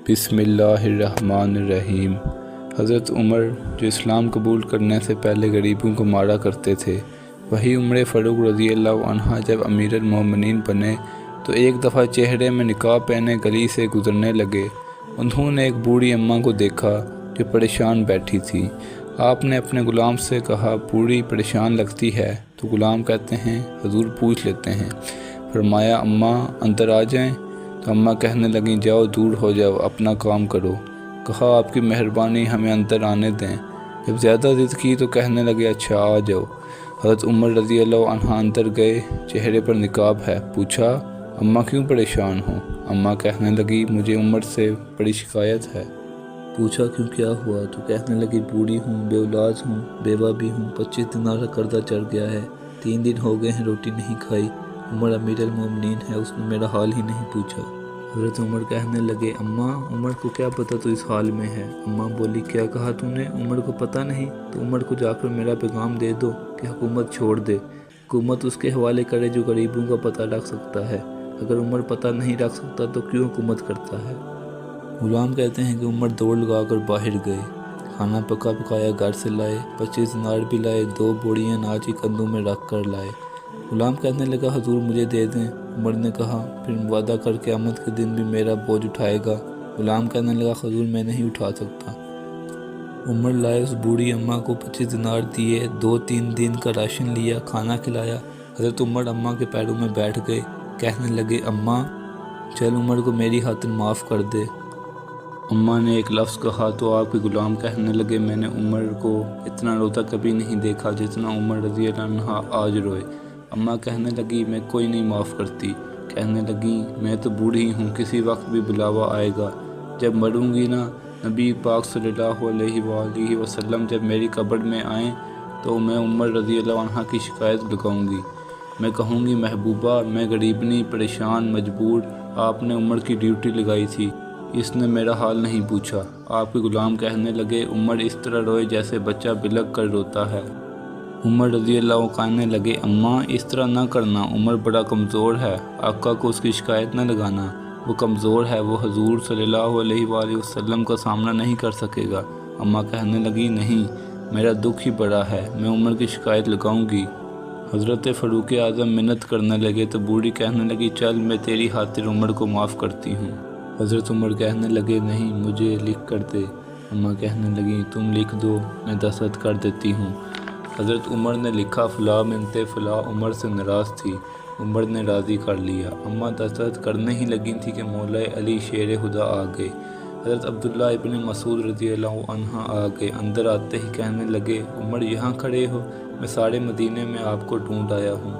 بسم اللہ الرحمن الرحیم۔ حضرت عمر جو اسلام قبول کرنے سے پہلے غریبوں کو مارا کرتے تھے، وہی عمر فاروق رضی اللہ عنہ جب امیر المومنین بنے تو ایک دفعہ چہرے میں نقاب پہنے گلی سے گزرنے لگے۔ انہوں نے ایک بوڑھی اماں کو دیکھا جو پریشان بیٹھی تھی۔ آپ نے اپنے غلام سے کہا، بوڑھی پریشان لگتی ہے؟ تو غلام کہتے ہیں، حضور پوچھ لیتے ہیں۔ فرمایا، اماں اندر آ جائیں؟ تو اماں کہنے لگیں، جاؤ دور ہو جاؤ، اپنا کام کرو۔ کہا، آپ کی مہربانی، ہمیں اندر آنے دیں۔ جب زیادہ ضد کی تو کہنے لگے، اچھا آ جاؤ۔ حضرت عمر رضی اللہ عنہ اندر گئے، چہرے پر نقاب ہے۔ پوچھا، اماں کیوں پریشان ہوں؟ اماں کہنے لگی، مجھے عمر سے بڑی شکایت ہے۔ پوچھا، کیوں، کیا ہوا؟ تو کہنے لگی، بوڑھی ہوں، بے اولاد ہوں، بیوہ بھی ہوں، 25 دینار کا قرضہ چڑھ گیا ہے، 3 دن ہو گئے ہیں روٹی نہیں کھائی۔ عمر امیر المومنین ہے، اس نے میرا حال ہی نہیں پوچھا۔ حضرت عمر کہنے لگے، اماں عمر کو کیا پتہ تو اس حال میں ہے؟ اماں بولی، کیا کہا تو نے؟ عمر کو پتہ نہیں؟ تو عمر کو جا کر میرا پیغام دے دو کہ حکومت چھوڑ دے، حکومت اس کے حوالے کرے جو غریبوں کا پتہ رکھ سکتا ہے۔ اگر عمر پتہ نہیں رکھ سکتا تو کیوں حکومت کرتا ہے؟ غلام کہتے ہیں کہ عمر دوڑ لگا کر باہر گئے، کھانا پکا پکایا گھر سے لائے، 25 دینار بھی لائے، 2 بوریاں اناج کی کندھوں میں رکھ کر لائے۔ غلام کہنے لگا، حضور مجھے دے دیں۔ عمر نے کہا، پھر وعدہ کر قیامت کے دن بھی میرا بوجھ اٹھائے گا۔ غلام کہنے لگا، حضور میں نہیں اٹھا سکتا۔ عمر لائے، اس بوڑھی اماں کو 25 دینار دیے، 2-3 دن کا راشن لیا، کھانا کھلایا۔ حضرت عمر اماں کے پیروں میں بیٹھ گئے، کہنے لگے، اماں چل عمر کو میری خاطر معاف کر دے۔ اماں نے ایک لفظ کہا تو آپ کے غلام کہنے لگے، میں نے عمر کو اتنا روتا کبھی نہیں دیکھا جتنا عمر رضی اللہ عنہ آج روئے۔ اماں کہنے لگی، میں کوئی نہیں معاف کرتی۔ کہنے لگیں، میں تو بوڑھی ہوں، کسی وقت بھی بلاوا آئے گا، جب مروں گی نا، نبی پاک صلی اللہ علیہ وآلہ وسلم جب میری قبر میں آئیں تو میں عمر رضی اللہ عنہ کی شکایت لگاؤں گی۔ میں کہوں گی، محبوبہ میں غریبنی، پریشان، مجبور، آپ نے عمر کی ڈیوٹی لگائی تھی، اس نے میرا حال نہیں پوچھا۔ آپ کے غلام کہنے لگے، عمر اس طرح روئے جیسے بچہ بلک کر روتا ہے۔ عمر رضی اللہ عنہ کہنے لگے، اماں اس طرح نہ کرنا، عمر بڑا کمزور ہے، آقا کو اس کی شکایت نہ لگانا، وہ کمزور ہے، وہ حضور صلی اللہ علیہ وآلہ وسلم کا سامنا نہیں کر سکے گا۔ اماں کہنے لگی، نہیں، میرا دکھ ہی بڑا ہے، میں عمر کی شکایت لگاؤں گی۔ حضرت فاروق اعظم منت کرنے لگے تو بوڑھی کہنے لگی، چل میں تیری خاطر عمر کو معاف کرتی ہوں۔ حضرت عمر کہنے لگے، نہیں، مجھے لکھ کر دے۔ اماں کہنے لگیں، تم لکھ دو، میں دستخط کر دیتی ہوں۔ حضرت عمر نے لکھا، فلاں بنت فلاں عمر سے ناراض تھی، عمر نے راضی کر لیا۔ اماں دستخط کرنے ہی لگی تھی کہ مولا علی شیر خدا آ گئے۔ حضرت عبداللہ ابن مسعود رضی اللہ عنہ آ گئے، اندر آتے ہی کہنے لگے، عمر یہاں کھڑے ہو؟ میں سارے مدینے میں آپ کو ڈھونڈ آیا ہوں،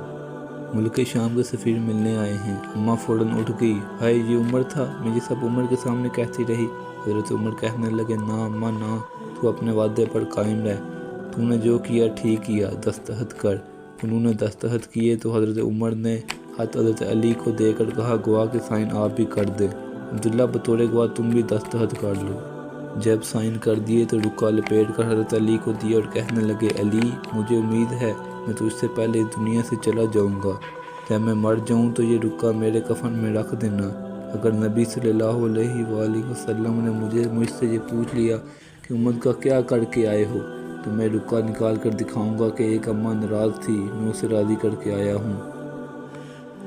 ملک شام کے سفیر ملنے آئے ہیں۔ اماں فوراً اٹھ گئی، ہائے یہ عمر تھا، میں یہ سب عمر کے سامنے کہتی رہی۔ حضرت عمر کہنے لگے، نہ اماں نہ، تو اپنے وعدے پر قائم رہ، تو نے جو کیا ٹھیک کیا، دستخط کر۔ انہوں نے دستخط کیے تو حضرت عمر نے خط حضرت علی کو دے کر کہا، گواہ کے سائن آپ بھی کر دیں، عبداللہ بطور گواہ تم بھی دستخط کر لو۔ جب سائن کر دیے تو رکا لپیٹ کر حضرت علی کو دیا اور کہنے لگے، علی مجھے امید ہے میں تو اس سے پہلے اس دنیا سے چلا جاؤں گا، جب میں مر جاؤں تو یہ رکا میرے کفن میں رکھ دینا۔ اگر نبی صلی اللہ علیہ وآلہ وسلم نے مجھ سے یہ پوچھ لیا کہ امت کا کیا کر کے آئے ہو، تو میں رکا نکال کر دکھاؤں گا کہ ایک اماں ناراض تھی، میں اسے راضی کر کے آیا ہوں۔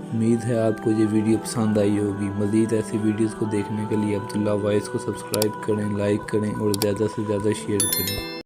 امید ہے آپ کو یہ ویڈیو پسند آئی ہوگی۔ مزید ایسی ویڈیوز کو دیکھنے کے لیے عبداللہ وائس کو سبسکرائب کریں، لائک کریں اور زیادہ سے زیادہ شیئر کریں۔